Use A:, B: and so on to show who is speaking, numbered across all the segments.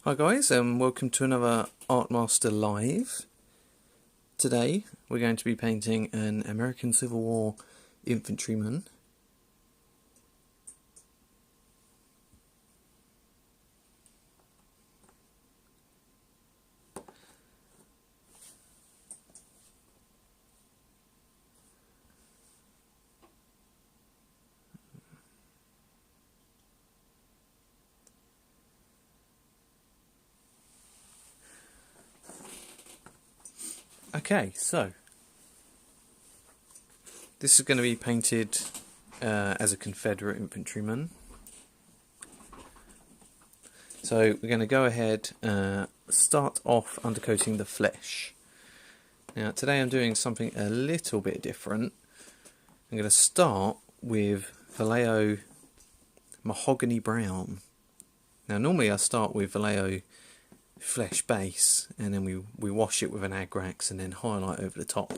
A: Hi guys, and welcome to another Artmaster Live. Today we're going to be painting an American Civil War infantryman. Okay, so this is going to be painted as a Confederate infantryman. So we're going to go ahead start off undercoating the flesh. Now today I'm doing something a little bit different. I'm going to start with Vallejo Mahogany Brown. Now normally I start with Vallejo Flesh base and then we wash it with an Agrax and then highlight over the top.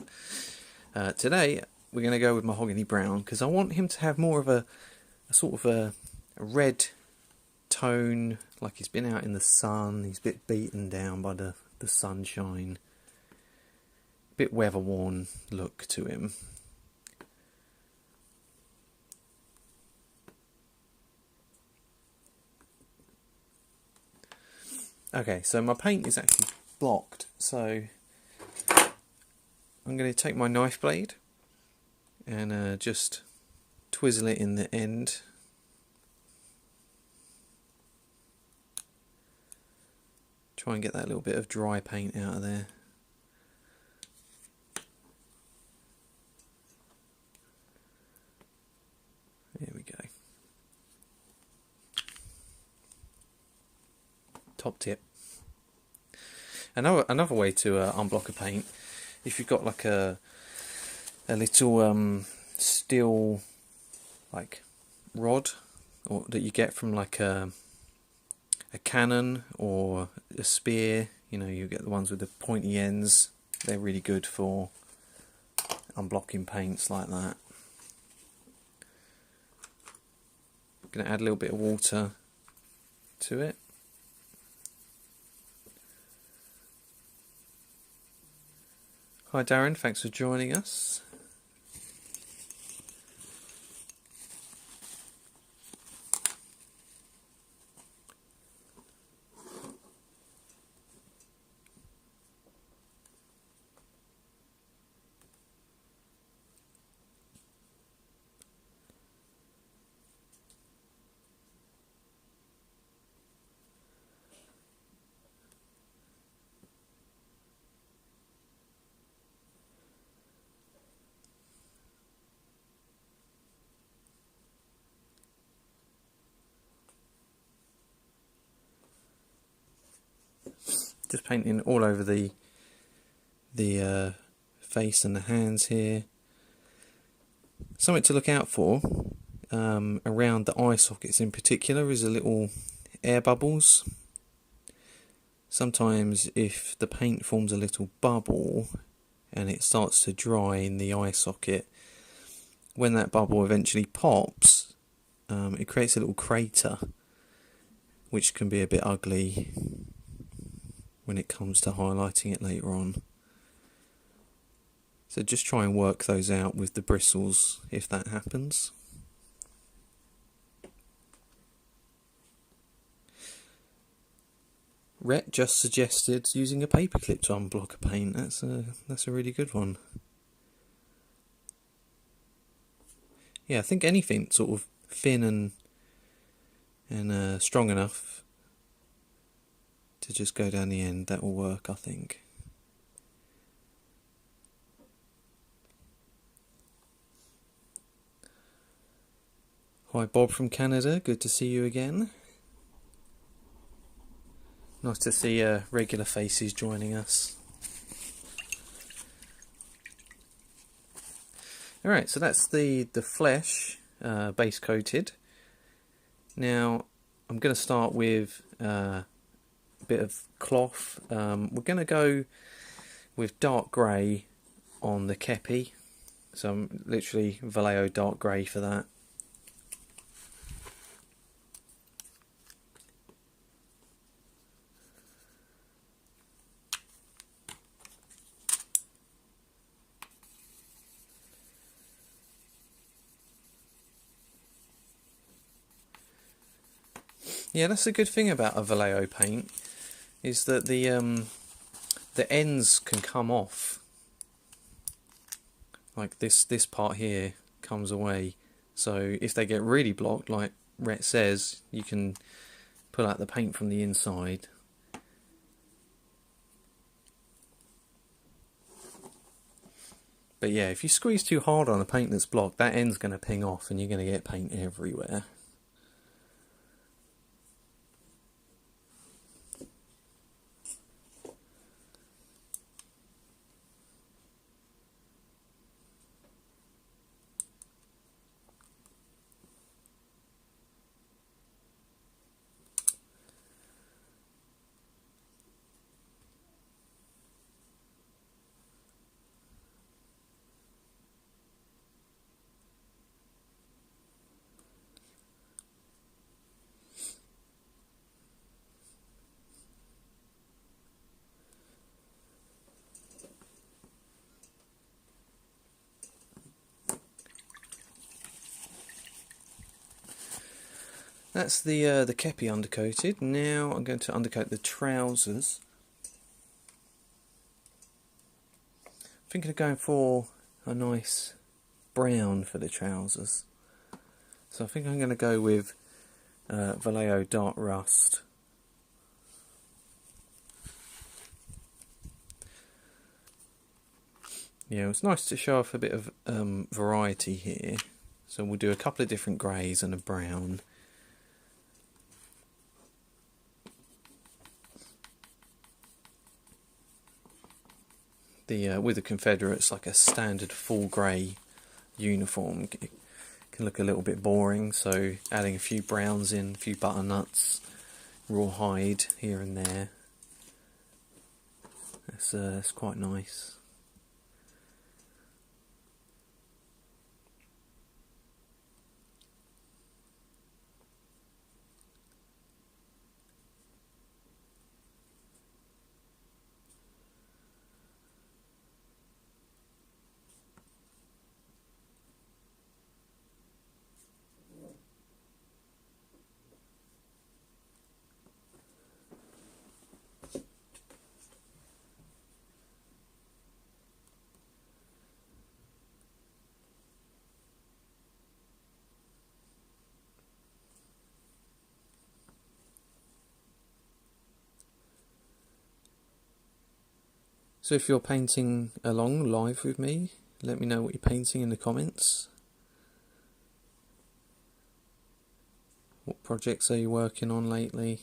A: Today we're going to go with Mahogany Brown because I want him to have more of a sort of a red tone, like he's been out in the sun, he's a bit beaten down by the sunshine, a bit weather worn look to him. Okay, so my paint is actually blocked, so I'm going to take my knife blade and just twizzle it in the end. Try and get that little bit of dry paint out of there. There we go. Top tip. Another way to unblock a paint, if you've got like a little steel like rod or that you get from like a cannon or a spear, you know, you get the ones with the pointy ends, they're really good for unblocking paints like that. I'm going to add a little bit of water to it. Hi Darren, thanks for joining us. Just painting all over the face and the hands here. Something to look out for around the eye sockets in particular is a little air bubbles. Sometimes if the paint forms a little bubble and it starts to dry in the eye socket, when that bubble eventually pops, it creates a little crater which can be a bit ugly when it comes to highlighting it later on. So just try and work those out with the bristles if that happens. Rhett just suggested using a paperclip to unblock a paint. That's a really good one. Yeah, I think anything sort of thin and strong enough to just go down the end, that will work, I think. Hi Bob from Canada, good to see you again. Nice to see regular faces joining us. Alright, so that's the flesh base coated. Now I'm going to start with a bit of cloth. We're going to go with dark grey on the kepi, so I'm literally Vallejo dark grey for that. Yeah, that's a good thing about a Vallejo paint, is that the ends can come off. Like this part here comes away. So if they get really blocked, like Rhett says, you can pull out the paint from the inside. But yeah, if you squeeze too hard on a paint that's blocked, that end's going to ping off and you're going to get paint everywhere. That's the kepi undercoated. Now I'm going to undercoat the trousers. Thinking of going for a nice brown for the trousers. So I think I'm going to go with Vallejo Dark Rust. Yeah, it's nice to show off a bit of variety here. So we'll do a couple of different greys and a brown. With the Confederates, like a standard full grey uniform can look a little bit boring, so adding a few browns in, a few butternuts, rawhide here and there, that's quite nice. So if you're painting along live with me, let me know what you're painting in the comments. What projects are you working on lately?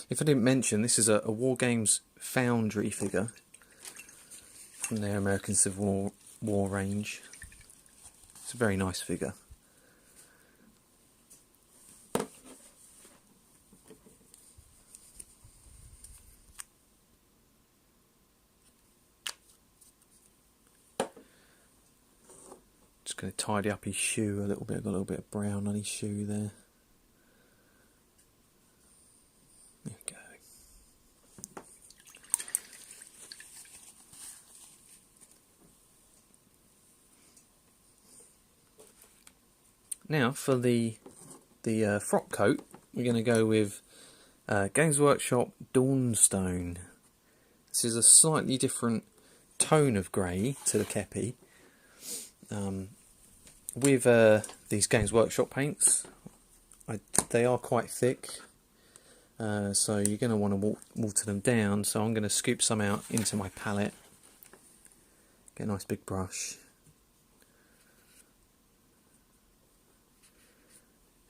A: If I didn't mention, this is a Wargames Foundry figure from their American Civil War range. It's a very nice figure. Just going to tidy up his shoe a little bit. Got a little bit of brown on his shoe there. There we go. Now for the frock coat, we're going to go with Games Workshop Dawnstone. This is a slightly different tone of grey to the kepi. With these Games Workshop paints, they are quite thick, so you're going to want to water them down. So I'm going to scoop some out into my palette, get a nice big brush,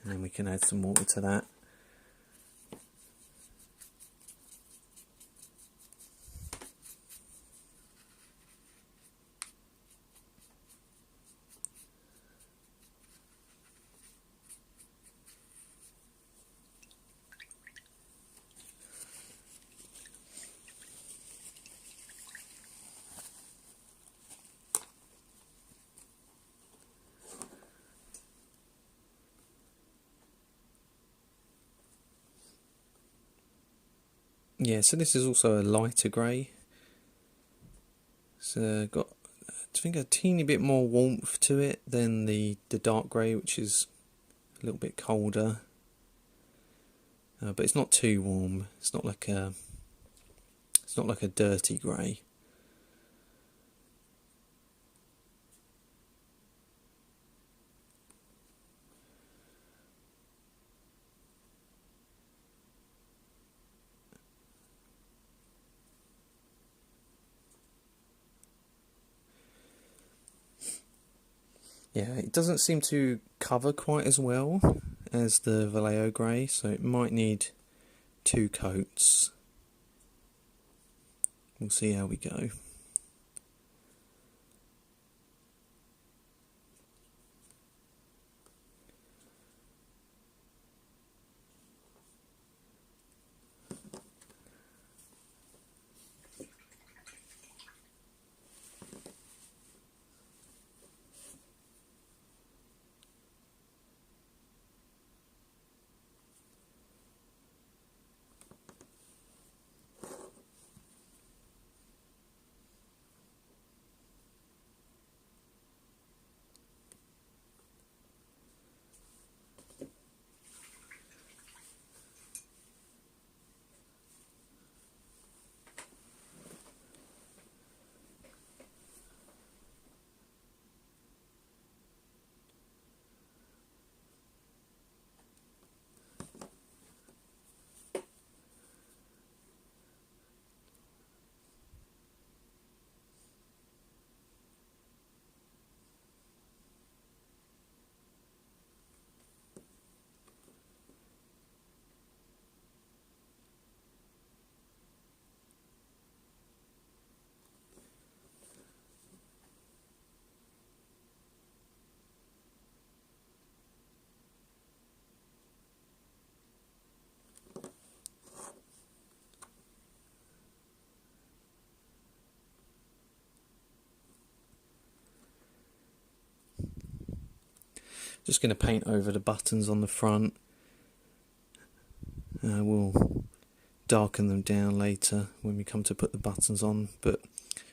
A: and then we can add some water to that. Yeah, so this is also a lighter grey. It's got, I think, a teeny bit more warmth to it than the dark grey, which is a little bit colder. But it's not too warm. It's not like a dirty grey. Yeah, it doesn't seem to cover quite as well as the Vallejo grey, so it might need 2 coats. We'll see how we go. Just going to paint over the buttons on the front. We'll darken them down later when we come to put the buttons on, but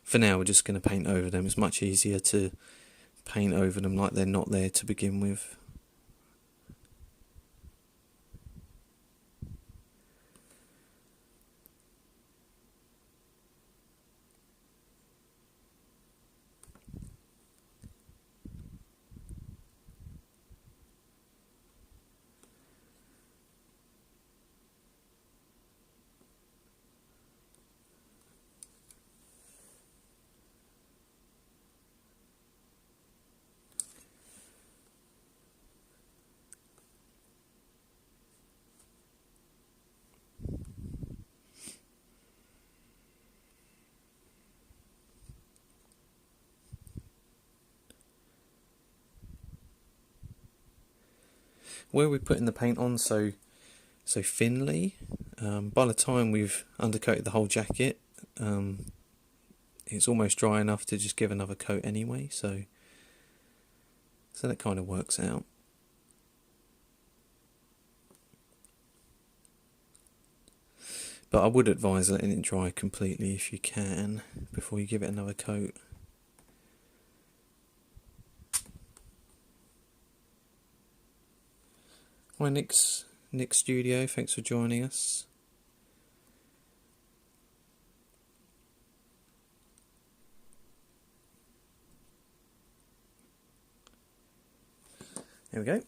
A: for now we're just going to paint over them. It's much easier to paint over them like they're not there to begin with. Where we're putting the paint on so thinly, by the time we've undercoated the whole jacket, it's almost dry enough to just give another coat anyway, so that kind of works out. But I would advise letting it dry completely if you can before you give it another coat. Hi Nick's Studio, thanks for joining us. There we go.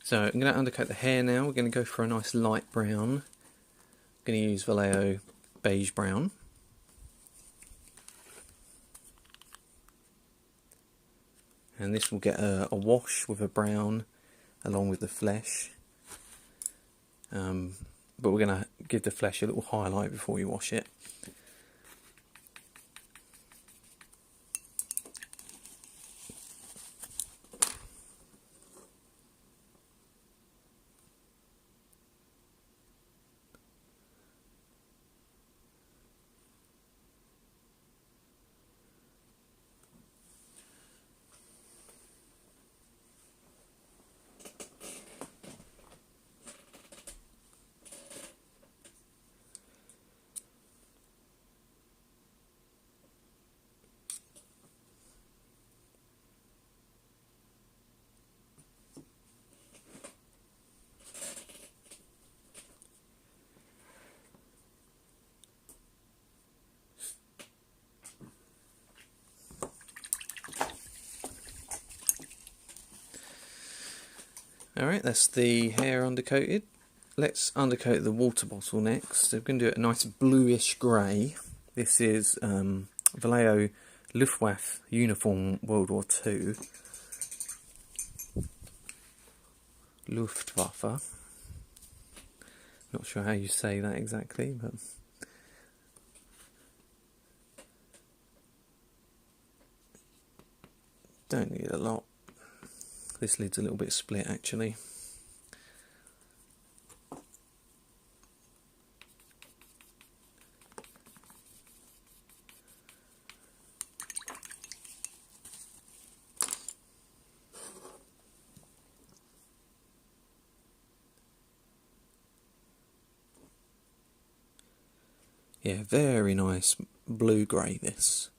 A: So I'm going to undercoat the hair now. We're going to go for a nice light brown. I'm going to use Vallejo beige brown. And this will get a wash with a brown along with the flesh. But we're going to give the flesh a little highlight before we wash it. Alright, that's the hair undercoated. Let's undercoat the water bottle next. So we're going to do it a nice bluish grey. This is Vallejo Luftwaffe uniform World War II. Luftwaffe. Not sure how you say that exactly, but don't need a lot. This lid's a little bit split actually. Yeah, very nice blue-grey this.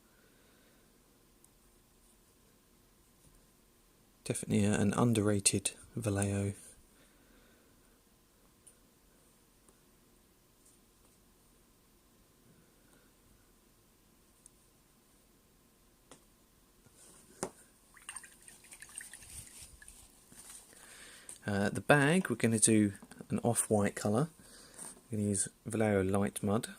A: Definitely an underrated Vallejo. The bag, we're going to do an off-white colour. We're going to use Vallejo Light Mud.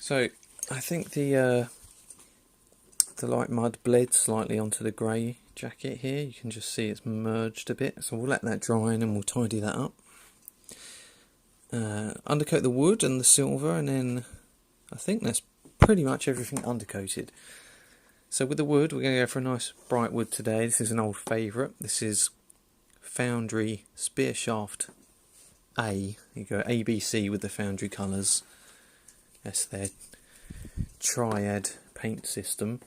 A: So I think the light mud bled slightly onto the grey jacket here. You can just see it's merged a bit, so we'll let that dry and then we'll tidy that up. Undercoat the wood and the silver, and then I think that's pretty much everything undercoated. So with the wood, we're going to go for a nice bright wood today. This is an old favourite. This is Foundry Spear Shaft A. You go ABC with the Foundry colours. That's their triad paint system.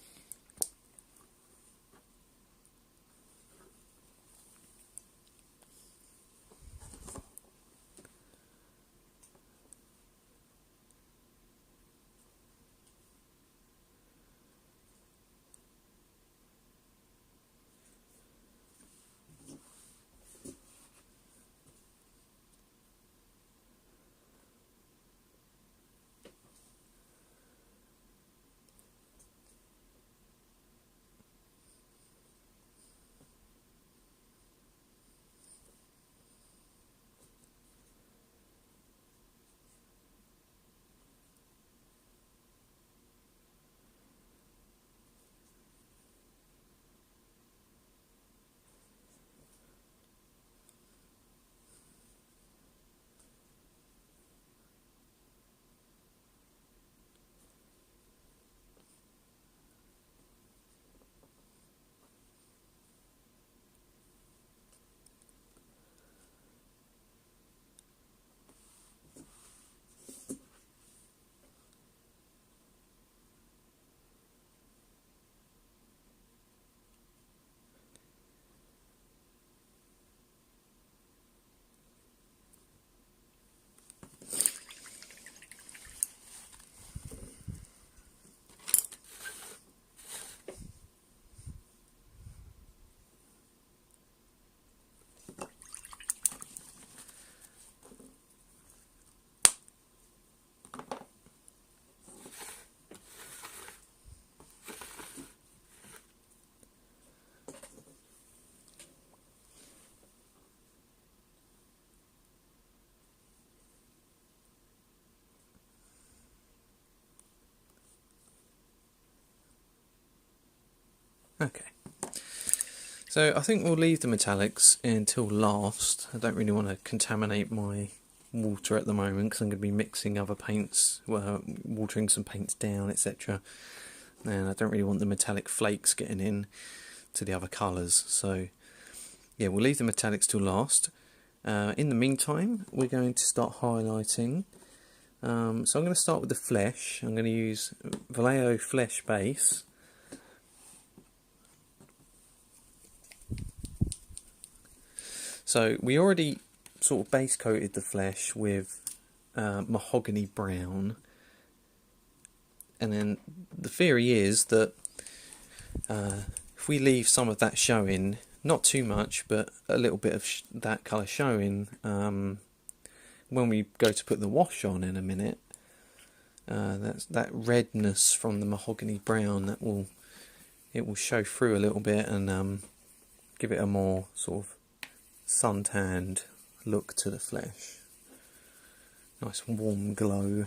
A: Okay. So I think we'll leave the metallics until last. I don't really want to contaminate my water at the moment because I'm going to be mixing other paints, watering some paints down, etc. And I don't really want the metallic flakes getting in to the other colours. So yeah, we'll leave the metallics till last. In the meantime, we're going to start highlighting. So I'm going to start with the flesh. I'm going to use Vallejo Flesh base. So we already sort of base coated the flesh with Mahogany brown, and then the theory is that if we leave some of that showing, not too much, but a little bit of that colour showing, when we go to put the wash on in a minute, that redness from the mahogany brown, it will show through a little bit and give it a more sort of suntanned look to the flesh. Nice warm glow.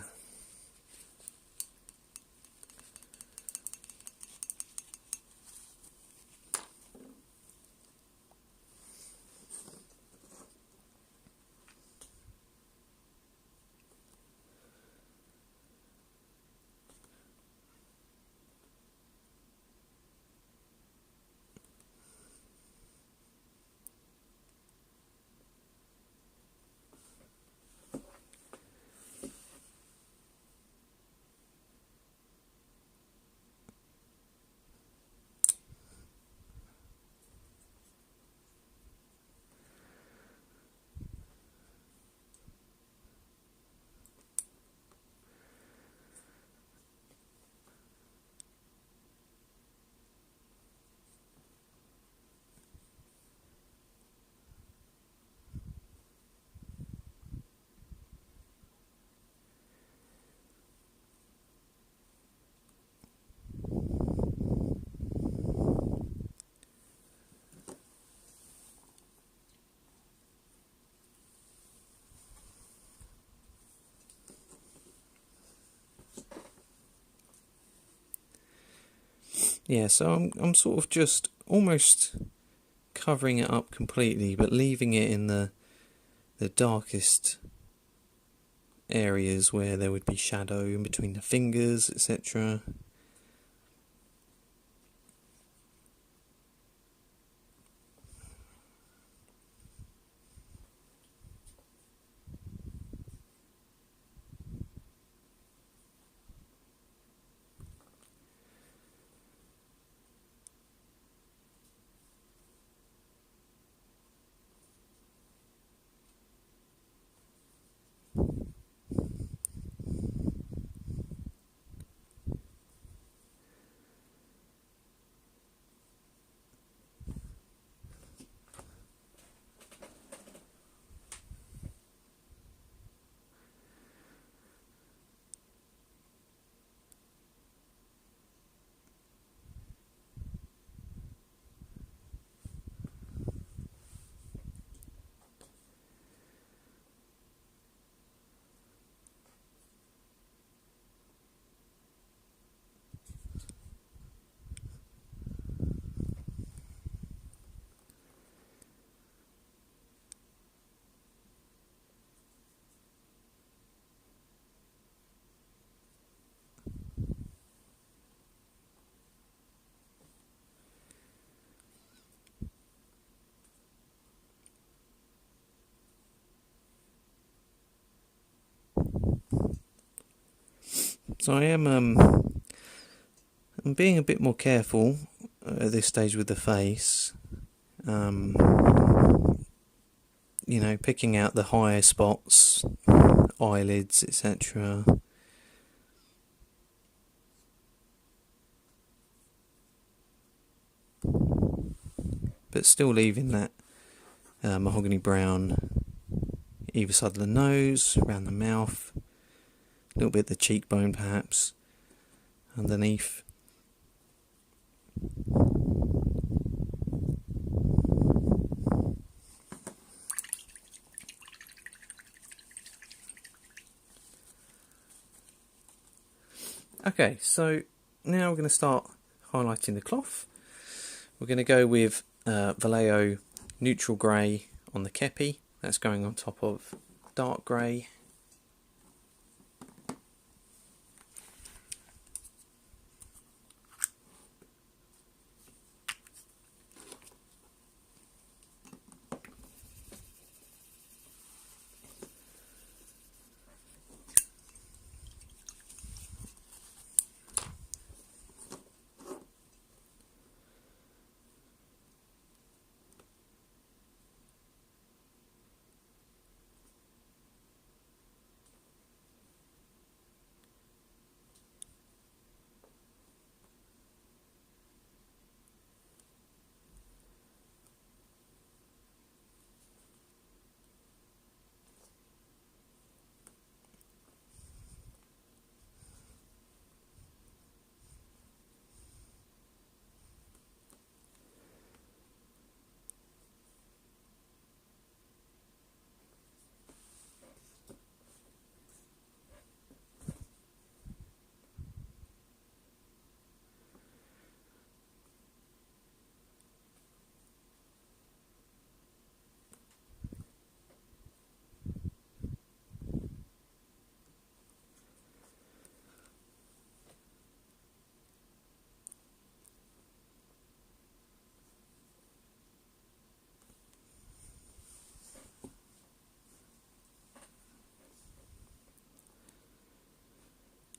A: Yeah, so I'm sort of just almost covering it up completely, but leaving it in the darkest areas where there would be shadow in between the fingers, etc. So I'm being a bit more careful at this stage with the face. You know, picking out the higher spots, eyelids, etc. But still leaving that mahogany brown either side of the nose, around the mouth, a little bit of the cheekbone perhaps, underneath. Okay, so now we're going to start highlighting the cloth. We're going to go with Vallejo neutral grey on the kepi. That's going on top of dark grey.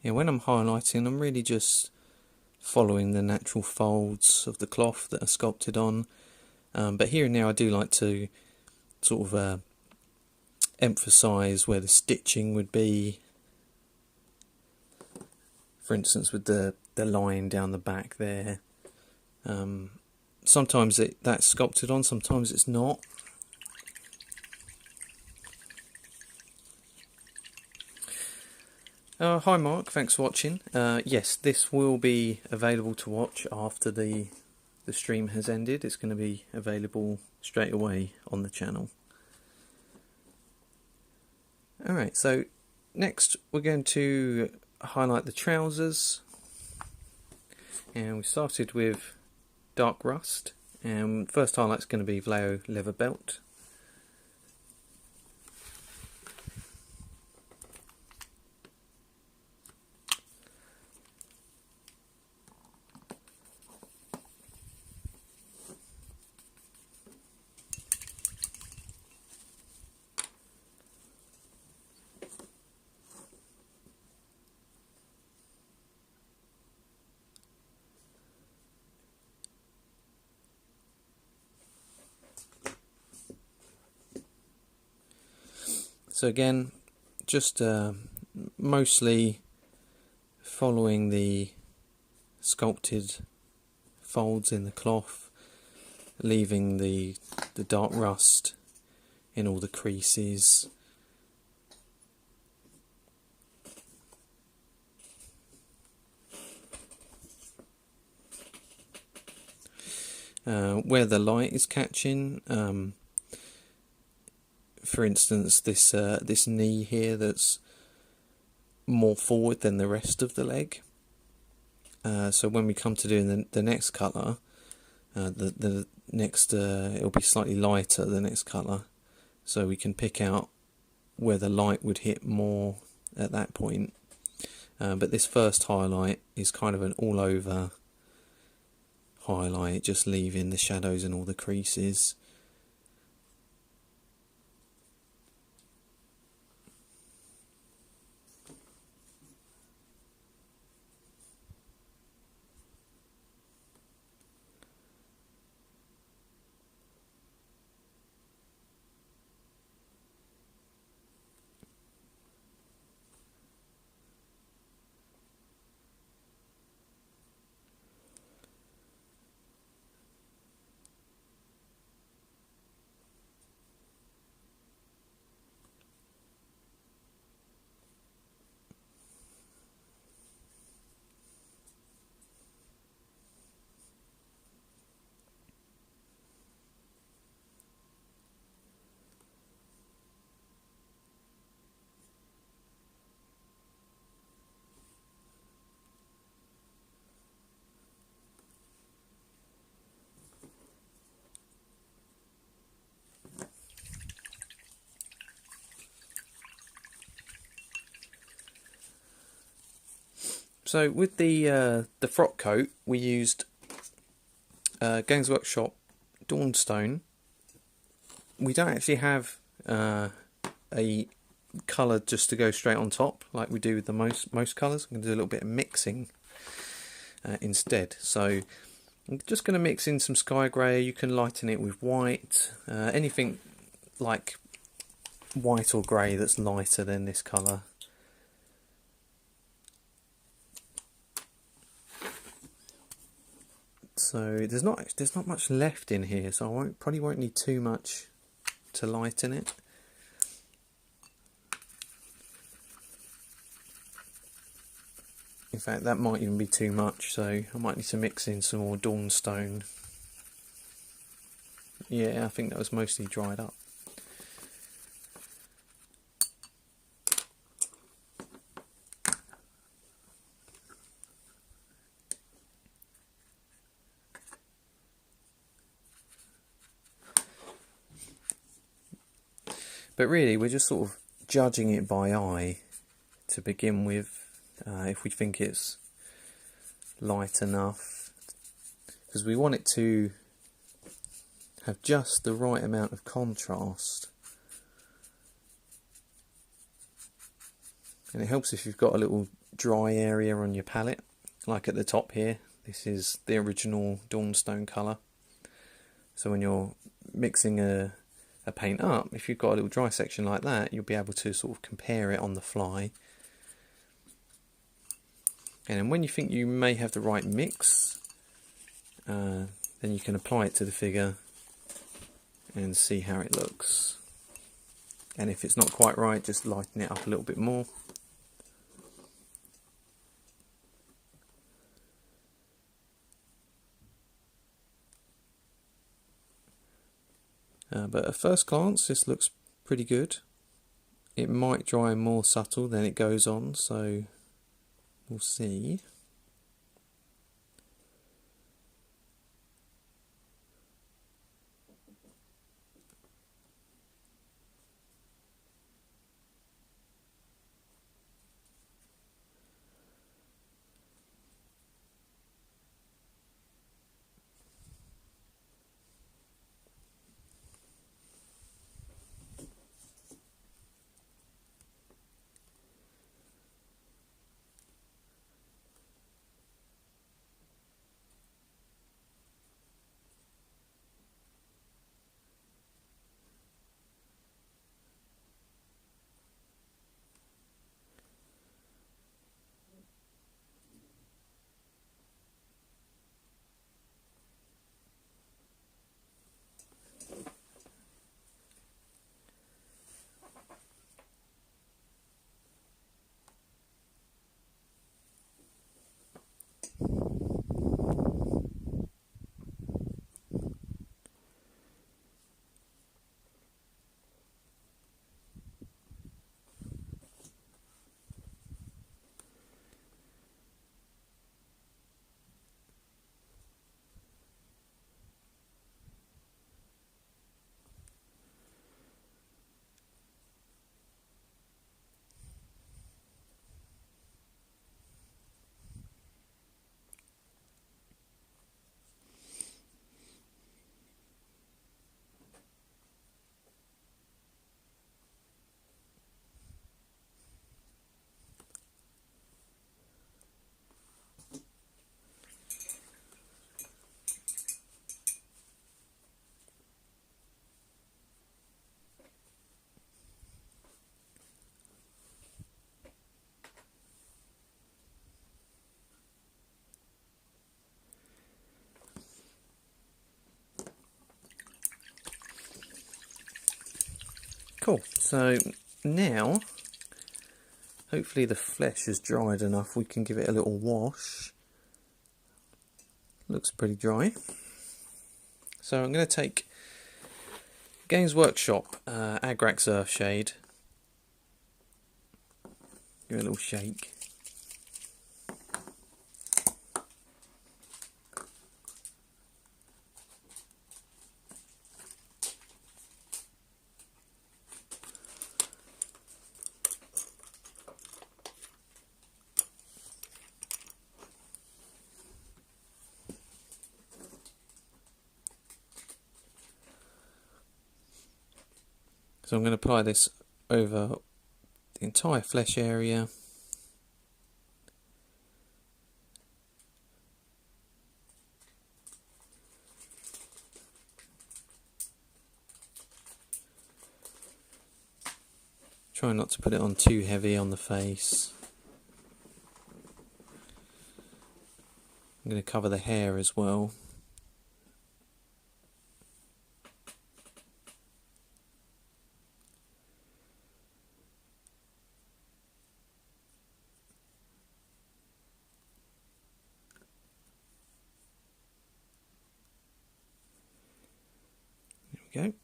A: Yeah, when I'm highlighting, I'm really just following the natural folds of the cloth that are sculpted on. But here and there I do like to sort of emphasise where the stitching would be. For instance, with the line down the back there. Sometimes that's sculpted on, sometimes it's not. Hi Mark, thanks for watching. Yes, this will be available to watch after the stream has ended. It's going to be available straight away on the channel. Alright, so next we're going to highlight the trousers. And we started with dark rust. And first highlight's going to be Vallejo leather belt. So again, just mostly following the sculpted folds in the cloth, leaving the dark rust in all the creases. Where the light is catching, for instance, this knee here that's more forward than the rest of the leg. So when we come to doing the next colour, the next it'll be slightly lighter, the next colour, so we can pick out where the light would hit more at that point. But this first highlight is kind of an all over highlight, just leaving the shadows and all the creases. So with the frock coat, we used Games Workshop Dawnstone. We don't actually have a colour just to go straight on top like we do with the most colours. I'm going to do a little bit of mixing instead. So I'm just going to mix in some sky grey. You can lighten it with white, anything like white or grey that's lighter than this colour. So there's not much left in here, so I probably won't need too much to lighten it. In fact, that might even be too much, so I might need to mix in some more Dawnstone. Yeah, I think that was mostly dried up. But really, we're just sort of judging it by eye to begin with, if we think it's light enough, because we want it to have just the right amount of contrast. And it helps if you've got a little dry area on your palette, like at the top here. This is the original Dawnstone colour. So when you're mixing a paint up, if you've got a little dry section like that, you'll be able to sort of compare it on the fly. And then when you think you may have the right mix, then you can apply it to the figure and see how it looks. And if it's not quite right, just lighten it up a little bit more. But at first glance, this looks pretty good. It might dry more subtle than it goes on, so we'll see. Cool, so now hopefully the flesh is dried enough we can give it a little wash. Looks pretty dry. So I'm going to take Games Workshop Agrax Earthshade, give it a little shake. So I'm going to apply this over the entire flesh area. Try not to put it on too heavy on the face. I'm going to cover the hair as well. There we go.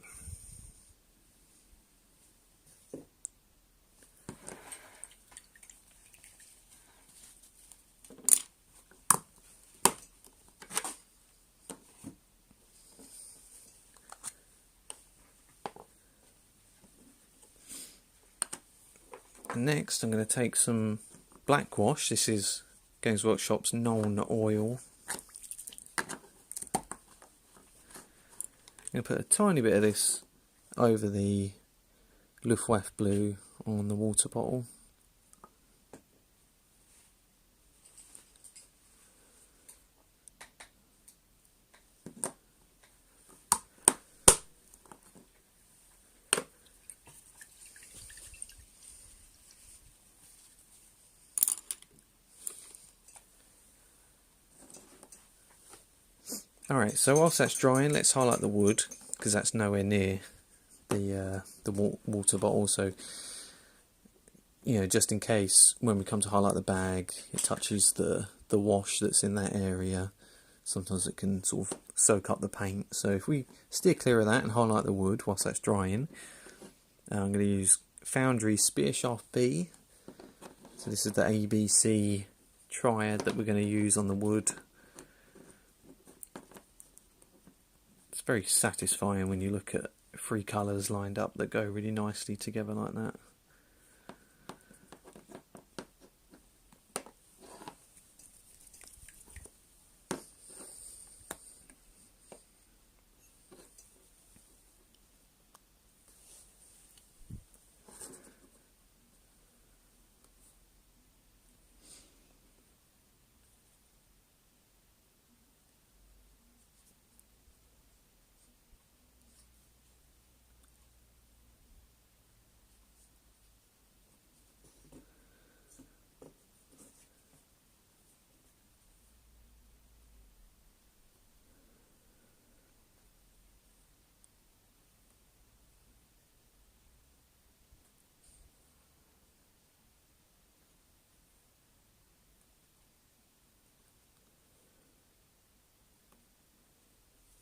A: And next I'm going to take some black wash. This is Games Workshop's non-oil. I'm going to put a tiny bit of this over the Luftwaffe blue on the water bottle. Alright, so whilst that's drying, let's highlight the wood, because that's nowhere near the water bottle, so you know, just in case when we come to highlight the bag it touches the wash that's in that area, sometimes it can sort of soak up the paint. So if we steer clear of that and highlight the wood whilst that's drying, I'm going to use Foundry Spear Shaft B. So this is the ABC triad that we're going to use on the wood. It's very satisfying when you look at three colours lined up that go really nicely together like that.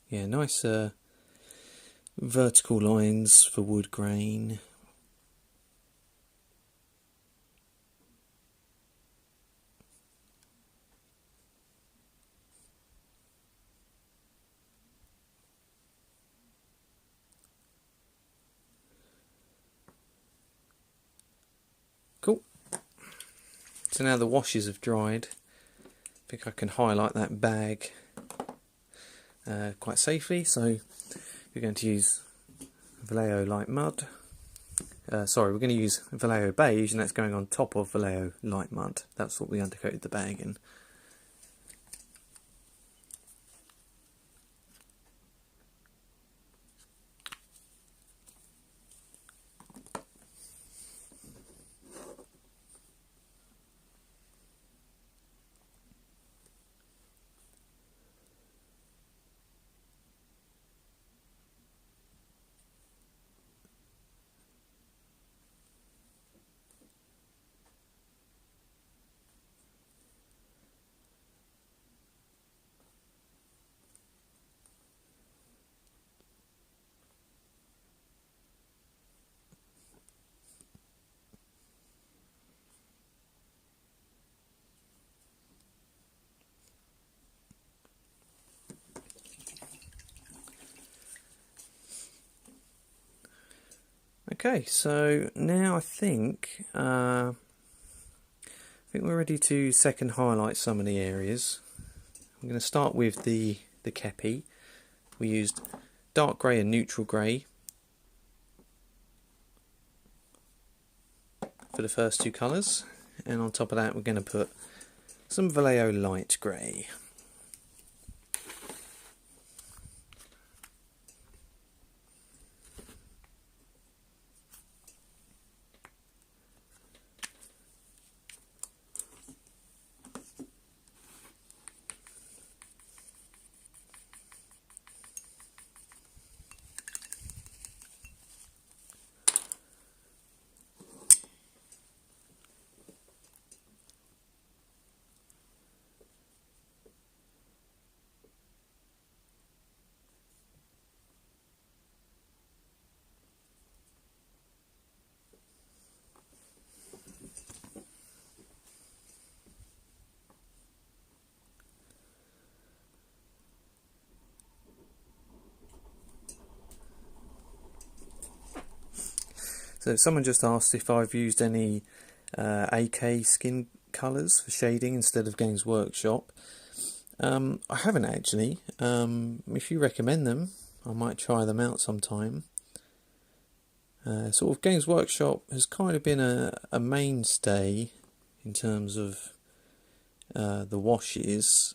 A: Yeah, nice vertical lines for wood grain. Cool. So now the washes have dried, I think I can highlight that bag quite safely. So we're going to use Vallejo Light Mud. Sorry, we're going to use Vallejo Beige, and that's going on top of Vallejo Light Mud. That's what we undercoated the bag in. Okay, so now I think we're ready to second highlight some of the areas. I'm going to start with the kepi. We used dark grey and neutral grey for the first two colours, and on top of that we're going to put some Vallejo light grey. So someone just asked if I've used any AK skin colours for shading instead of Games Workshop. I haven't actually. If you recommend them, I might try them out sometime. Sort of Games Workshop has kind of been a mainstay in terms of the washes.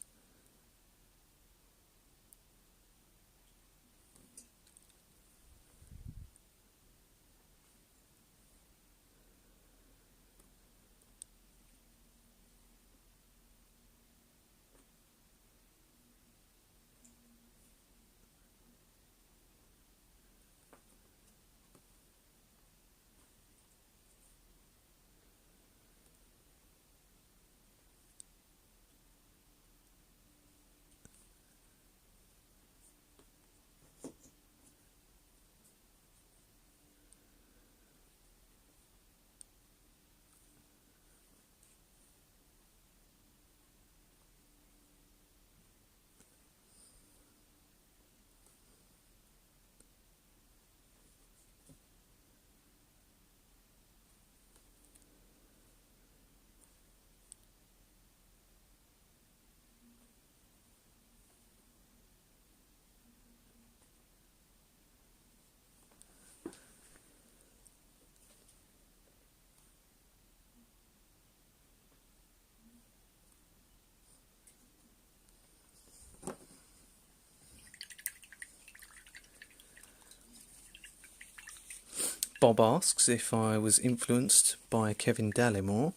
A: Bob asks if I was influenced by Kevin Dallimore.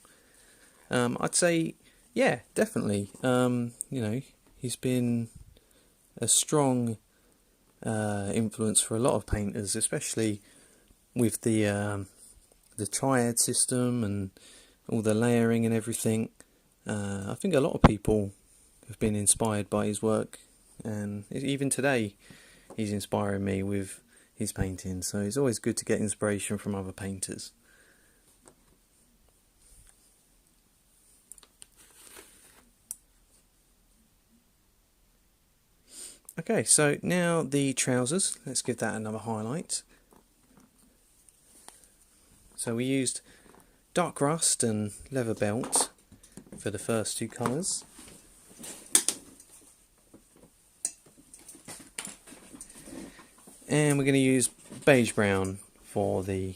A: I'd say, yeah, definitely. You know, he's been a strong influence for a lot of painters, especially with the triad system and all the layering and everything. I think a lot of people have been inspired by his work, and even today he's inspiring me with his painting, so it's always good to get inspiration from other painters. Okay, so now the trousers, let's give that another highlight. So we used dark rust and leather belt for the first two colours. And we're going to use beige brown for the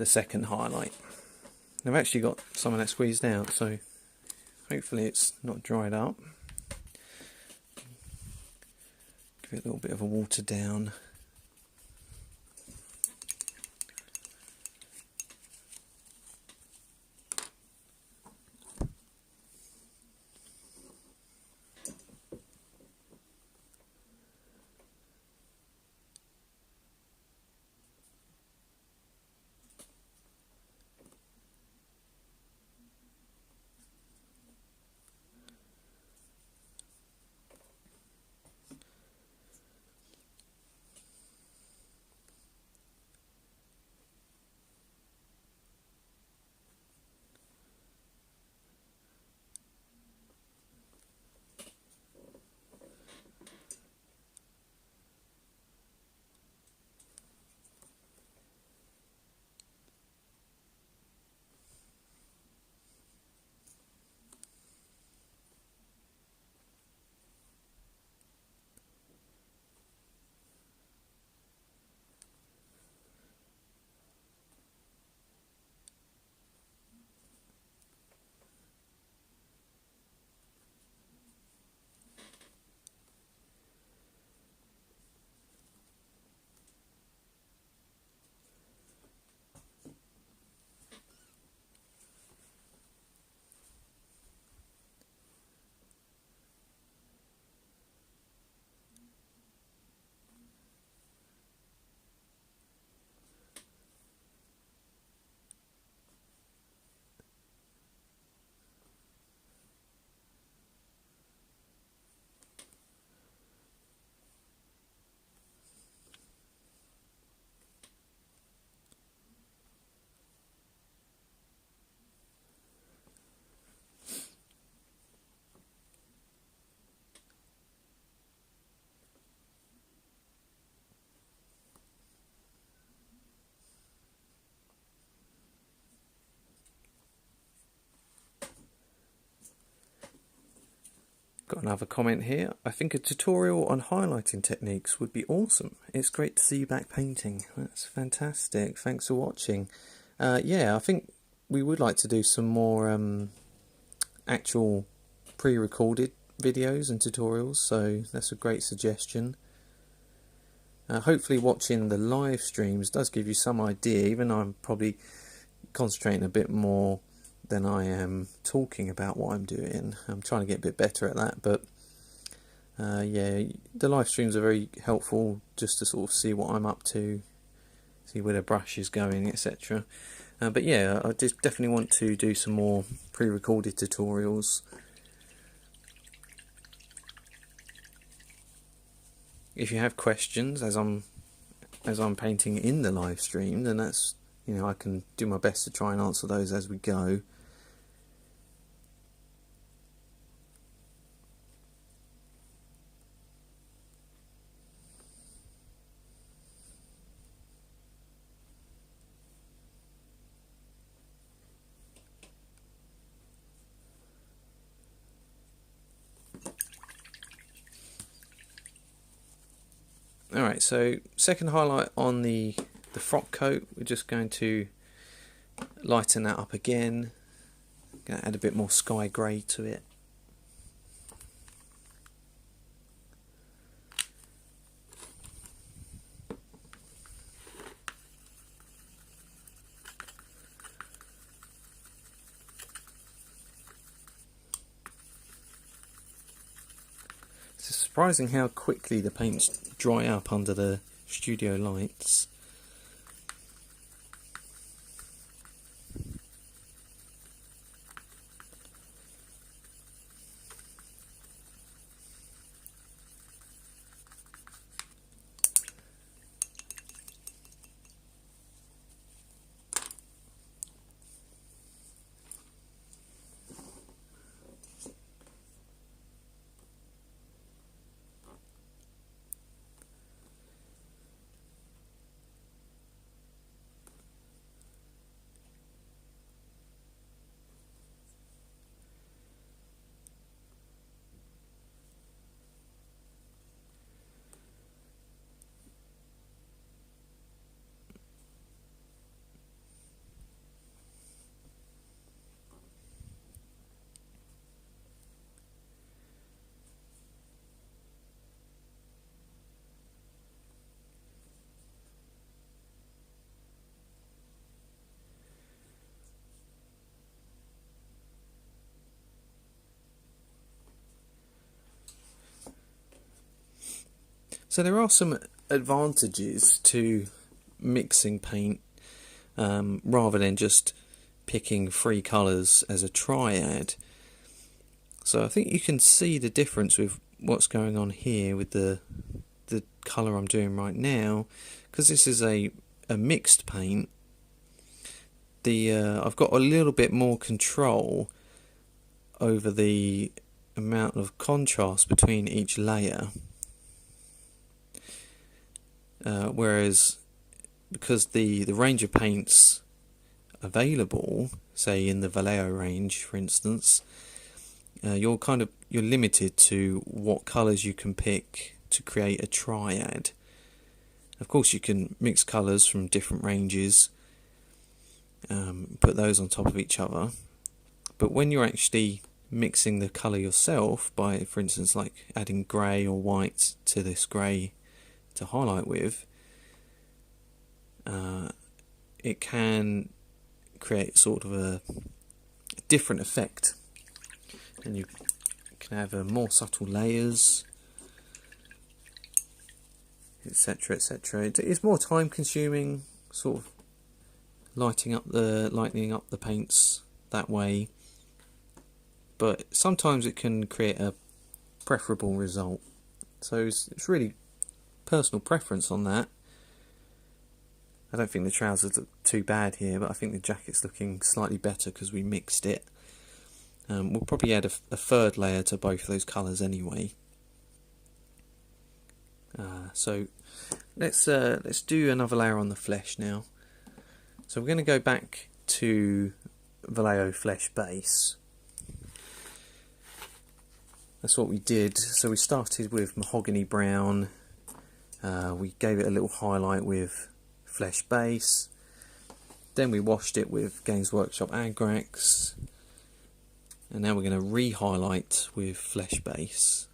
A: second highlight. I've actually got some of that squeezed out, so hopefully it's not dried up. Give it a little bit of a water down. Got another comment here. I think a tutorial on highlighting techniques would be awesome. It's great to see you back painting. That's fantastic. Thanks for watching. Yeah, I think we would like to do some more actual pre-recorded videos and tutorials, so that's a great suggestion. Hopefully watching the live streams does give you some idea, even though I'm probably concentrating a bit more than I am talking about what I'm doing. I'm trying to get a bit better at that, but yeah, the live streams are very helpful just to sort of see what I'm up to, see where the brush is going, etc. But yeah, I just definitely want to do some more pre-recorded tutorials. If you have questions as I'm painting in the live stream, then that's, you know, I can do my best to try and answer those as we go. Alright, so second highlight on the frock coat, we're just going to lighten that up again. Going to add a bit more sky grey to it. It's surprising how quickly the paints dry up under the studio lights. So there are some advantages to mixing paint rather than just picking 3 colours as a triad. So I think you can see the difference with what's going on here with the colour I'm doing right now, because this is a mixed paint. I've got a little bit more control over the amount of contrast between each layer. Whereas, because the range of paints available, say in the Vallejo range, for instance, you're limited to what colours you can pick to create a triad. Of course, you can mix colours from different ranges, put those on top of each other. But when you're actually mixing the colour yourself by, for instance, like adding grey or white to this grey to highlight with, it can create sort of a different effect, and you can have more subtle layers, etc., etc. It's more time consuming, sort of lightening up the paints that way, but sometimes it can create a preferable result. So it's really personal preference on that. I don't think the trousers look too bad here, but I think the jacket's looking slightly better because we mixed it. We'll probably add a third layer to both of those colours anyway. So let's do another layer on the flesh now. So we're going to go back to Vallejo Flesh base. that's what we did. So we started with Mahogany Brown, we gave it a little highlight with Flesh Base, then we washed it with Games Workshop Agrax, and now we're going to re-highlight with Flesh Base.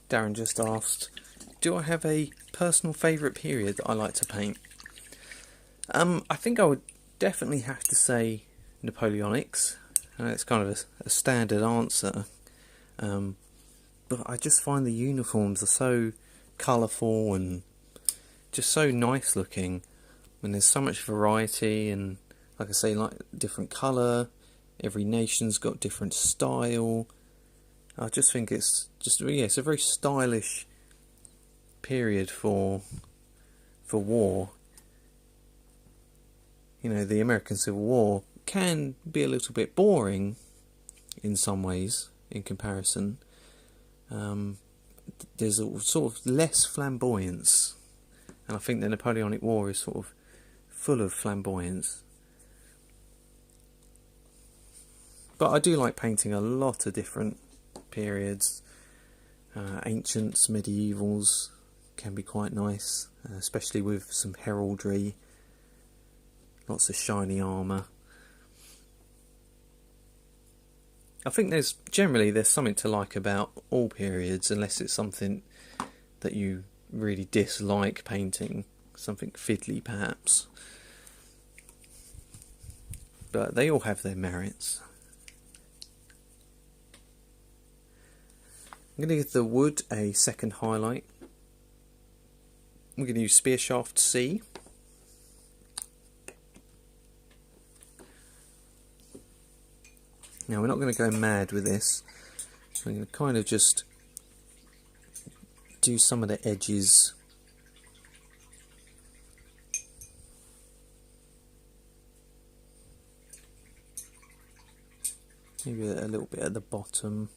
A: Darren just asked, do I have a personal favourite period that I like to paint? I think I would definitely have to say Napoleonics. It's kind of a standard answer. But I just find the uniforms are so colourful and just so nice looking. And there's so much variety and, like I say, like different colour. Every nation's got different style. I just think it's just, yeah, it's a very stylish period for war. You know, the American Civil War can be a little bit boring in some ways in comparison. There's a sort of less flamboyance, and I think the Napoleonic War is sort of full of flamboyance. But I do like painting a lot of different periods. Ancients, medievals can be quite nice, especially with some heraldry, lots of shiny armour. I think there's something to like about all periods, unless it's something that you really dislike painting, something fiddly perhaps. But they all have their merits. I'm going to give the wood a second highlight. We're going to use Spear Shaft C. Now we're not going to go mad with this. I'm going to kind of just do some of the edges. maybe a little bit at the bottom.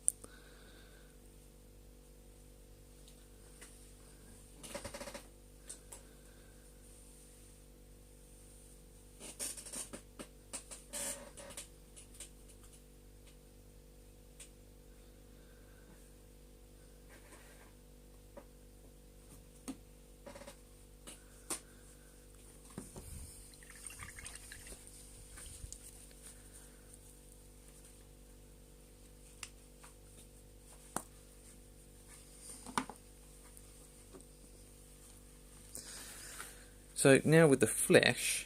A: So now with the flesh,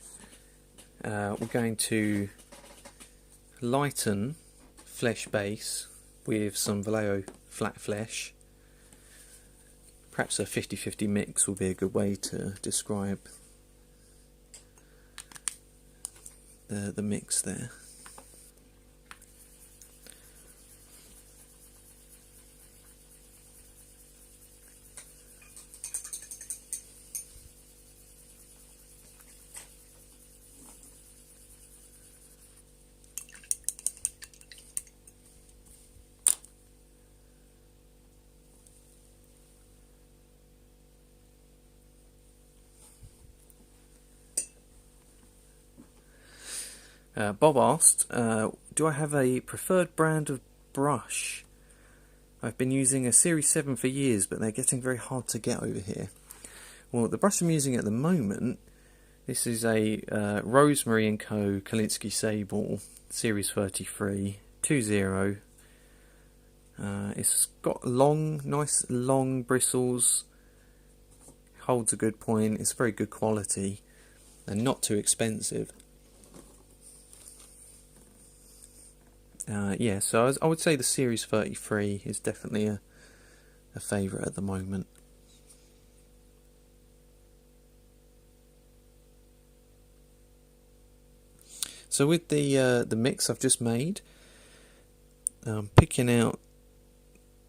A: we're going to lighten flesh base with some Vallejo flat flesh. Perhaps a 50-50 mix will be a good way to describe the mix there. Bob asked, do I have a preferred brand of brush? I've been using a Series 7 for years, but they're getting very hard to get over here. Well, the brush I'm using at the moment, this is a Rosemary & Co. Kolinsky Sable Series 33 2.0. It's got nice long bristles, holds a good point, it's very good quality, and not too expensive. Yeah, so I would say the Series 33 is definitely a favourite at the moment. So with the mix I've just made, picking out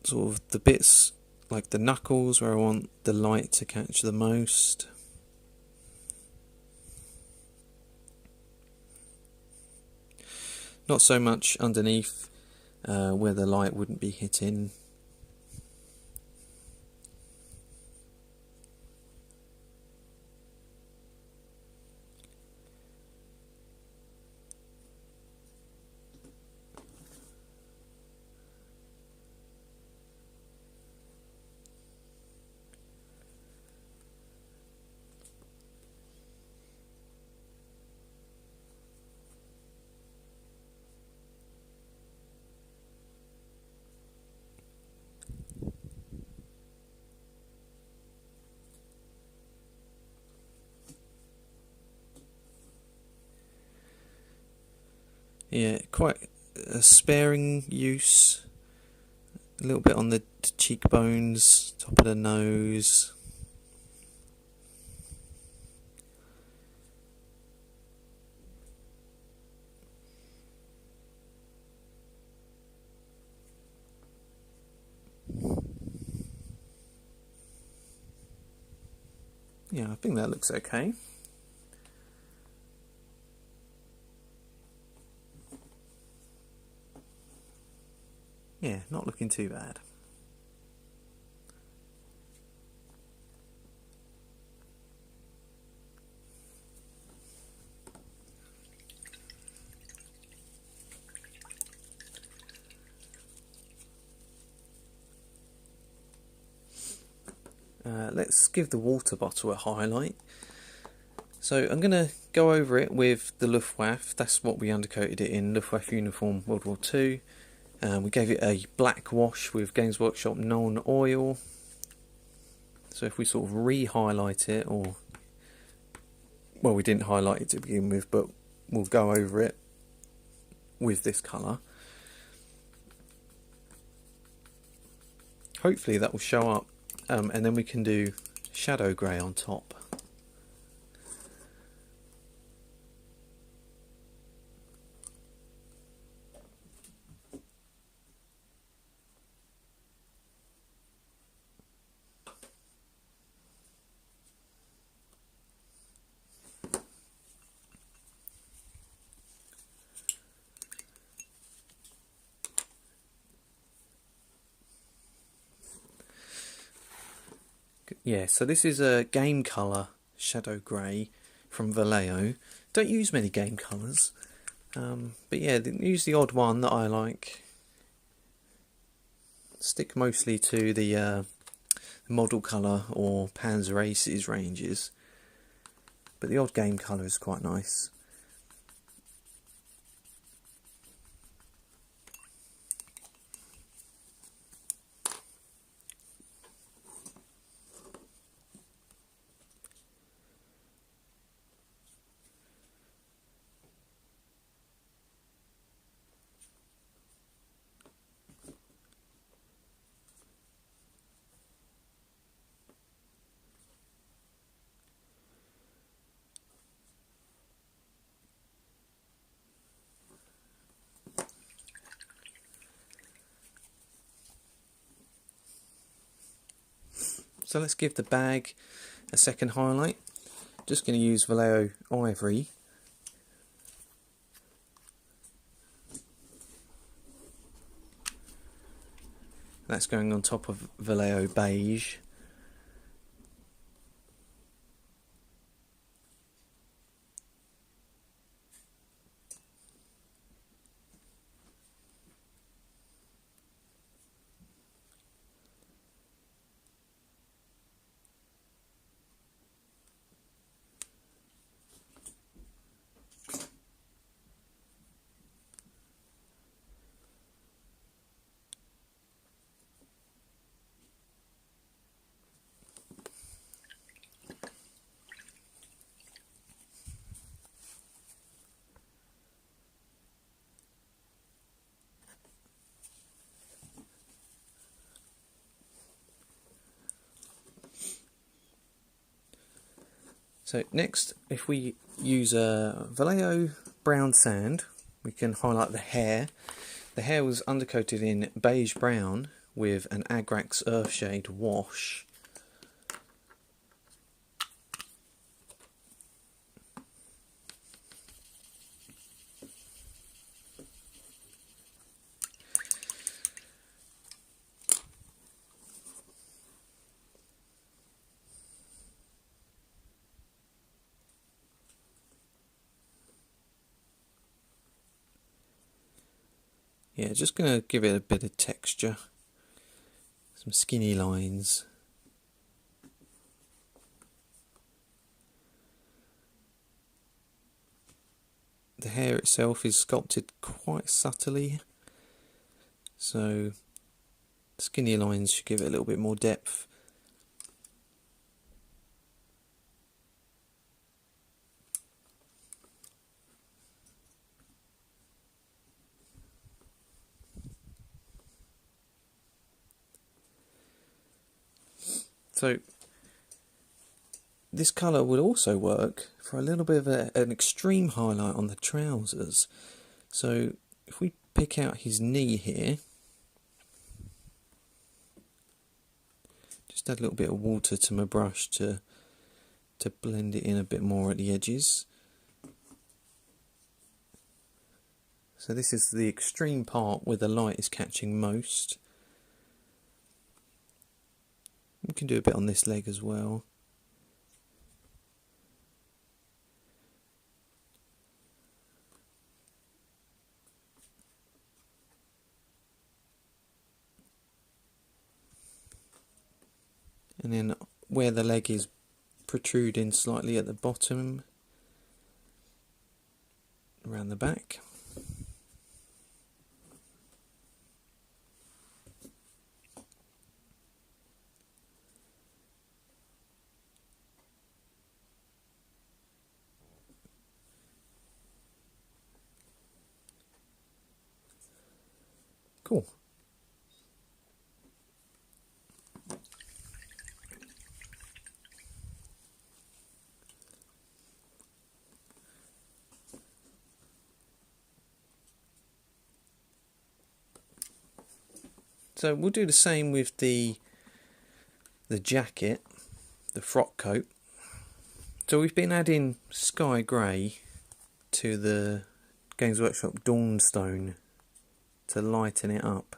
A: sort of the bits like the knuckles where I want the light to catch the most. Not so much underneath where the light wouldn't be hitting. Yeah, quite a sparing use. A little bit on the cheekbones, top of the nose. Yeah, I think that looks okay. Yeah, not looking too bad. Let's give the water bottle a highlight. So I'm going to go over it with the Luftwaffe. That's what we undercoated it in, Luftwaffe uniform World War II. We gave it a black wash with Games Workshop non-oil. So if we sort of re-highlight it, or, well, we didn't highlight it to begin with, but we'll go over it with this colour. Hopefully that will show up, and then we can do shadow grey on top. Yeah, so this is a game colour shadow grey from Vallejo. Don't use many game colours, but yeah, use the odd one that I like. Stick mostly to the model colour or Panzer Aces ranges, but the odd game colour is quite nice. So let's give the bag a second highlight. Just going to use Vallejo Ivory. That's going on top of Vallejo Beige. So next, if we use a Vallejo brown sand, we can highlight the hair. The hair was undercoated in beige brown with an Agrax Earthshade wash. Yeah, just going to give it a bit of texture, some skinny lines. The hair itself is sculpted quite subtly, so skinny lines should give it a little bit more depth. So this colour would also work for a little bit of an extreme highlight on the trousers. So if we pick out his knee here, just add a little bit of water to my brush to blend it in a bit more at the edges. So this is the extreme part where the light is catching most. We can do a bit on this leg as well. And then where the leg is protruding slightly at the bottom, around the back. Cool. So we'll do the same with the jacket, the frock coat. So we've been adding sky grey to the Games Workshop Dawnstone to lighten it up.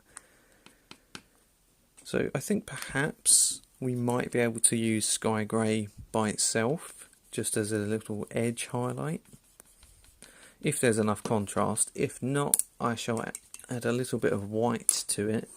A: So I think perhaps we might be able to use sky grey by itself, just as a little edge highlight, if there's enough contrast. If not, I shall add a little bit of white to it.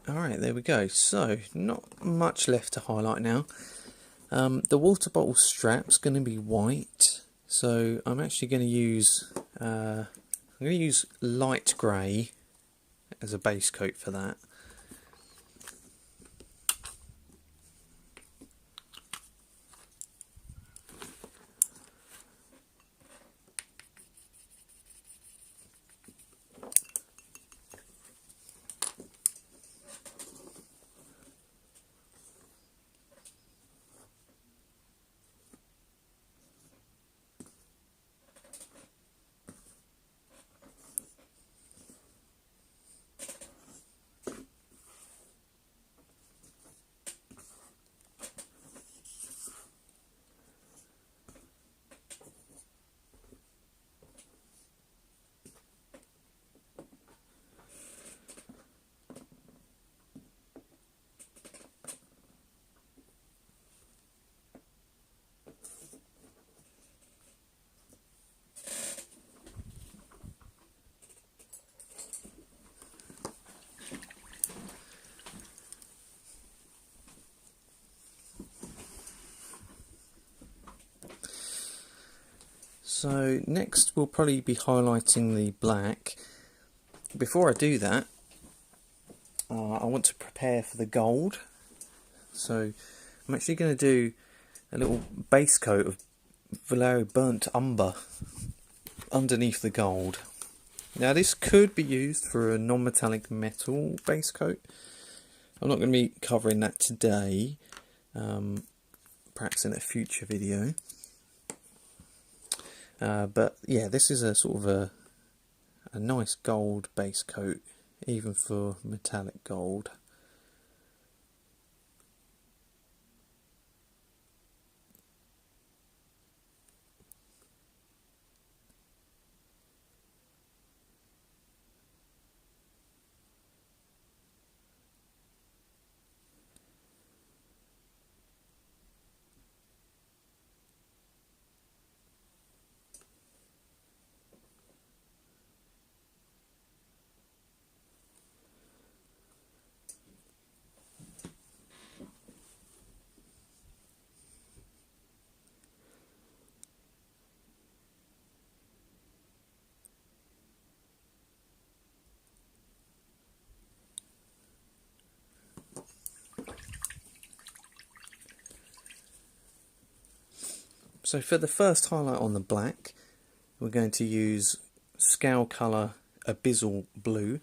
A: Alright, there we go. So, not much left to highlight now. The water bottle strap's going to be white, so I'm actually going to use light grey as a base coat for that. So next we'll probably be highlighting the black. Before I do that, I want to prepare for the gold. So I'm actually going to do a little base coat of Vallejo burnt umber underneath the gold. Now this could be used for a non-metallic metal base coat. I'm not going to be covering that today, perhaps in a future video. But yeah, this is a sort of a nice gold base coat, even for metallic gold. So for the first highlight on the black, we're going to use scale colour Abyssal Blue.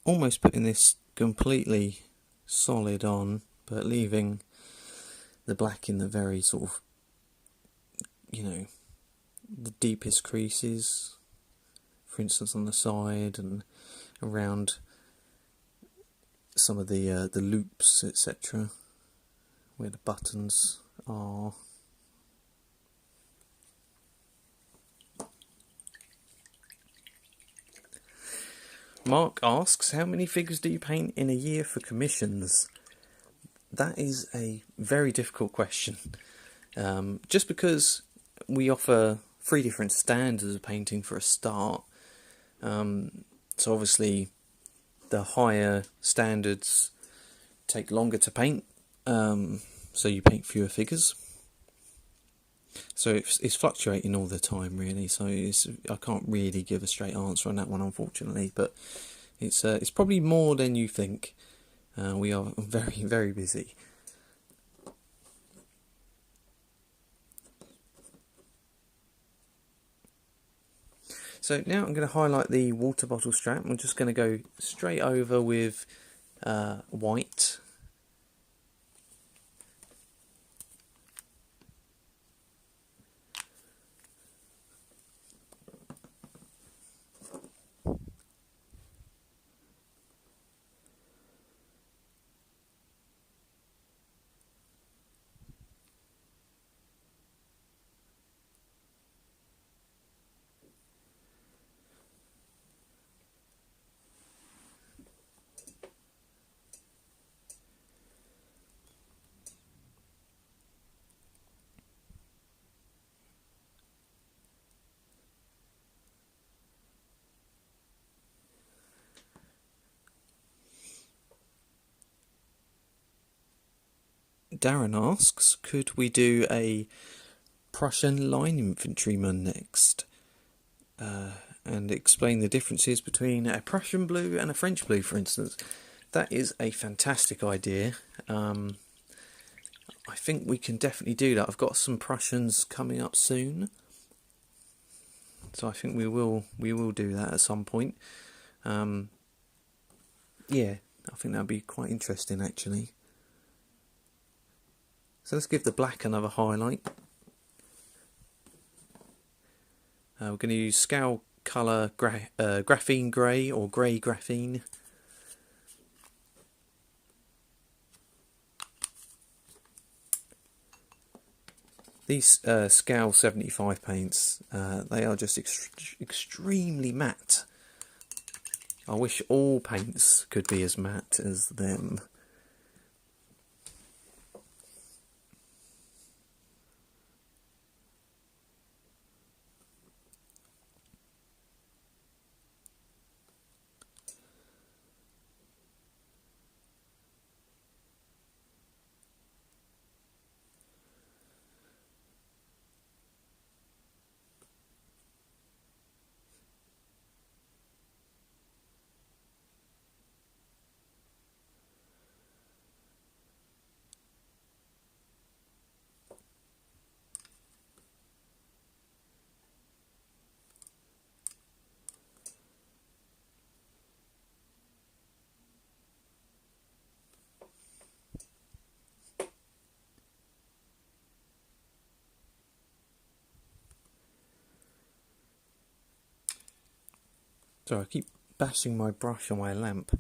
A: almost putting this completely solid on, but leaving the black in the very sort of, you know, the deepest creases, for instance on the side and around some of the loops, etc., where the buttons are. Mark asks, how many figures do you paint in a year for commissions? That is a very difficult question. Just because we offer 3 different standards of painting for a start, so obviously the higher standards take longer to paint, so you paint fewer figures. So it's fluctuating all the time, really. So I can't really give a straight answer on that one, unfortunately. But it's probably more than you think. We are very, very busy. So now I'm going to highlight the water bottle strap. I'm just going to go straight over with white. Darren asks, could we do a Prussian line infantryman next? And explain the differences between a Prussian blue and a French blue, for instance. That is a fantastic idea. I think we can definitely do that. I've got some Prussians coming up soon, so I think we will do that at some point. Yeah, I think that'd be quite interesting, actually. So let's give the black another highlight. We're going to use scale colour graphene grey or grey graphene. These scale 75 paints, they are just extremely matte. I wish all paints could be as matte as them. Sorry, I keep bashing my brush on my lamp.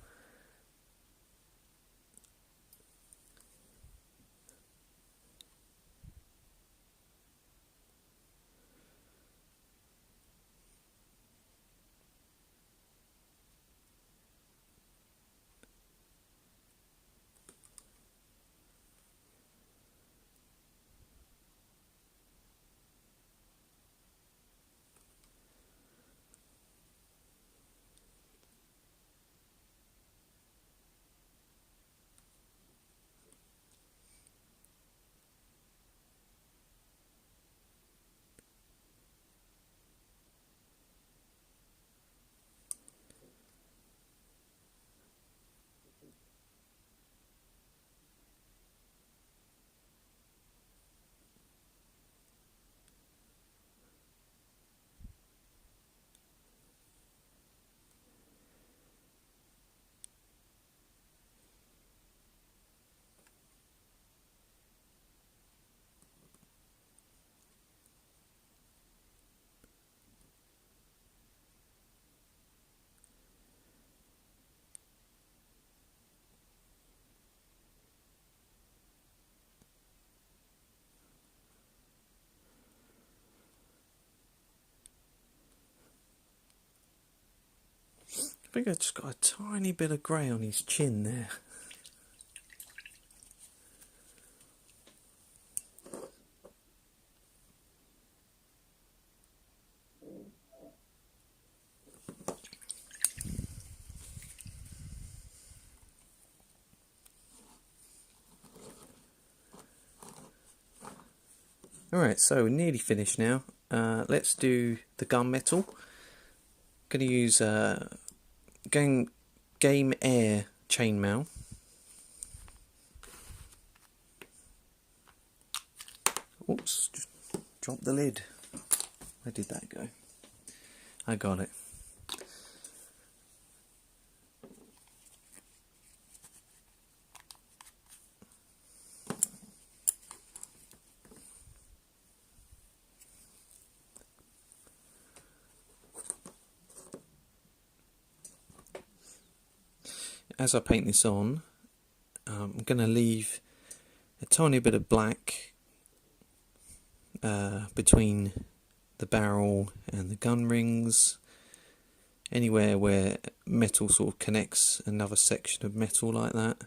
A: think I've just got a tiny bit of grey on his chin there. Alright, so we're nearly finished now. Let's do the gunmetal. Going to use Game Air chainmail. Oops, just dropped the lid. Where did that go? I got it. As I paint this on, I'm going to leave a tiny bit of black between the barrel and the gun rings, anywhere where metal sort of connects another section of metal like that.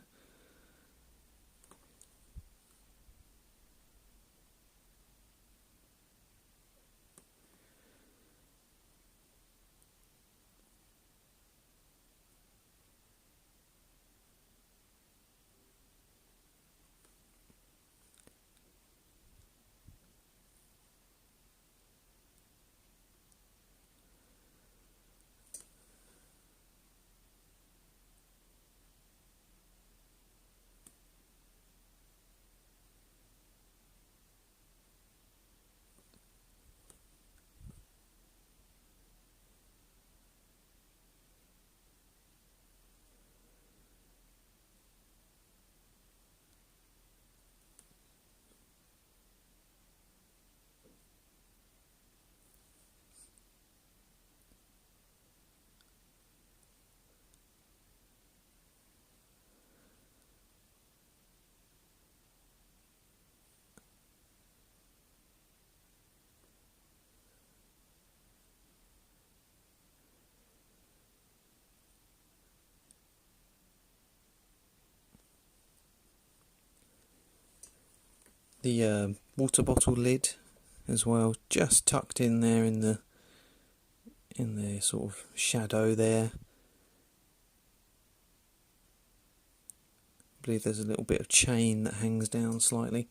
A: The water bottle lid as well, just tucked in there in the sort of shadow there. I believe there's a little bit of chain that hangs down slightly.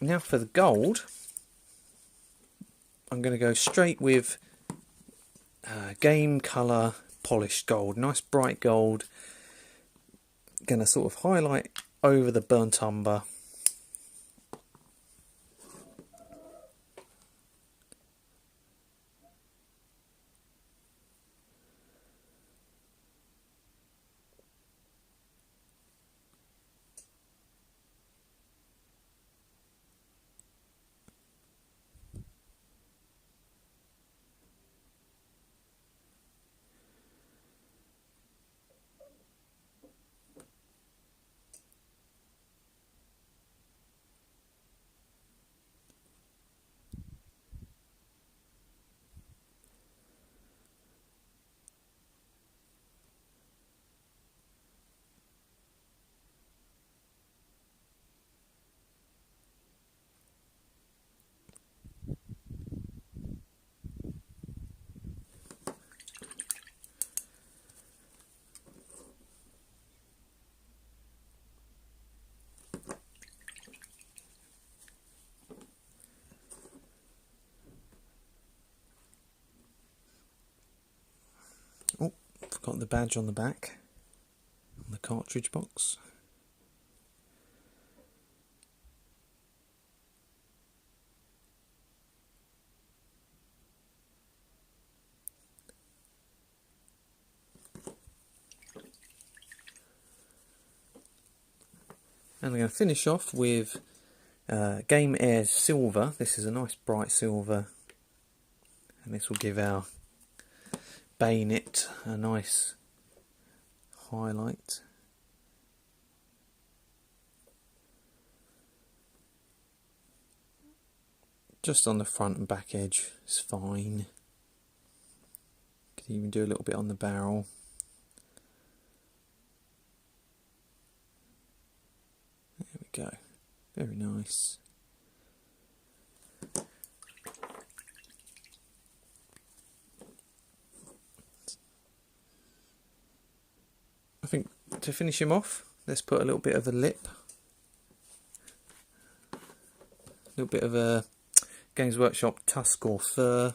A: Now for the gold, I'm going to go straight with game colour polished gold, nice bright gold. Going to sort of highlight over the burnt umber. Oh, forgot the badge on the back, on the cartridge box. And I'm going to finish off with Game Air Silver. This is a nice bright silver, and this will give our bayonet a nice highlight. Just on the front and back edge is fine. Could Can even do a little bit on the barrel. There we go. Very nice. I think to finish him off, let's put a little bit of a lip. A little bit of a Games Workshop tusk or fur.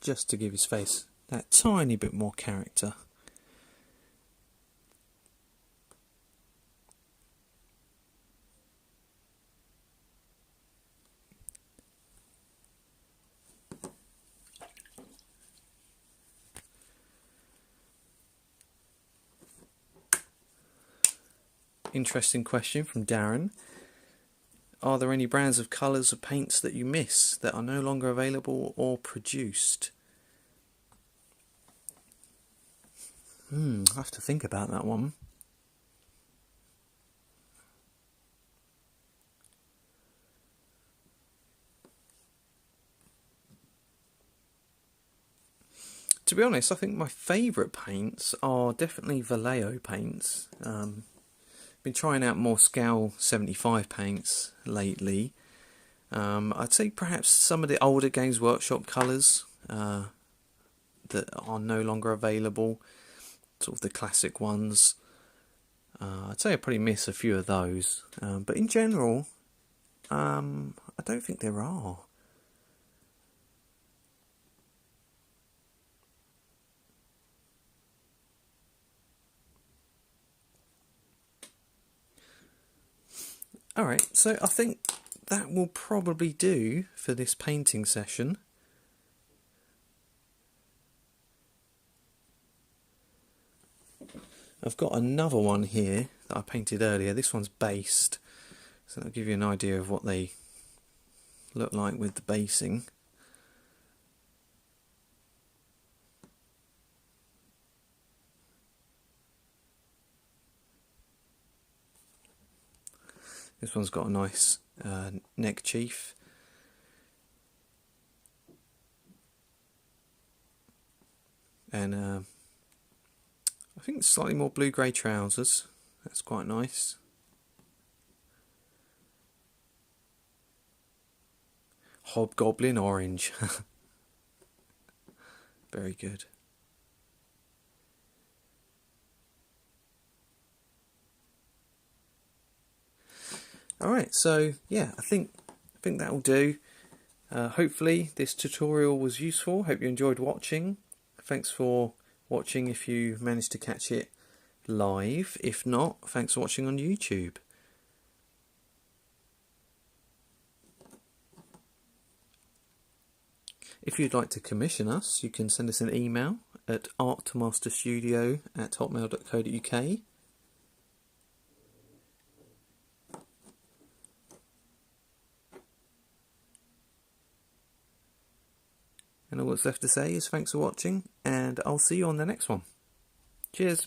A: Just to give his face that tiny bit more character. Interesting question from Darren. Are there any brands of colours or paints that you miss that are no longer available or produced? I have to think about that one. To be honest, I think my favourite paints are definitely Vallejo paints. Been trying out more Scale 75 paints lately. I'd say perhaps some of the older Games Workshop colours that are no longer available, sort of the classic ones. I'd say I probably miss a few of those, but in general, I don't think there are. Alright, so I think that will probably do for this painting session. I've got another one here that I painted earlier. This one's based, so that'll give you an idea of what they look like with the basing. This one's got a nice neck chief. And I think slightly more blue-grey trousers. That's quite nice. Hobgoblin orange. Very good. Alright, so yeah, I think that will do. Hopefully this tutorial was useful. Hope you enjoyed watching. Thanks for watching if you managed to catch it live. If not, thanks for watching on YouTube. If you'd like to commission us, you can send us an email at artmasterstudio@hotmail.co.uk. And all that's left to say is thanks for watching, and I'll see you on the next one. Cheers.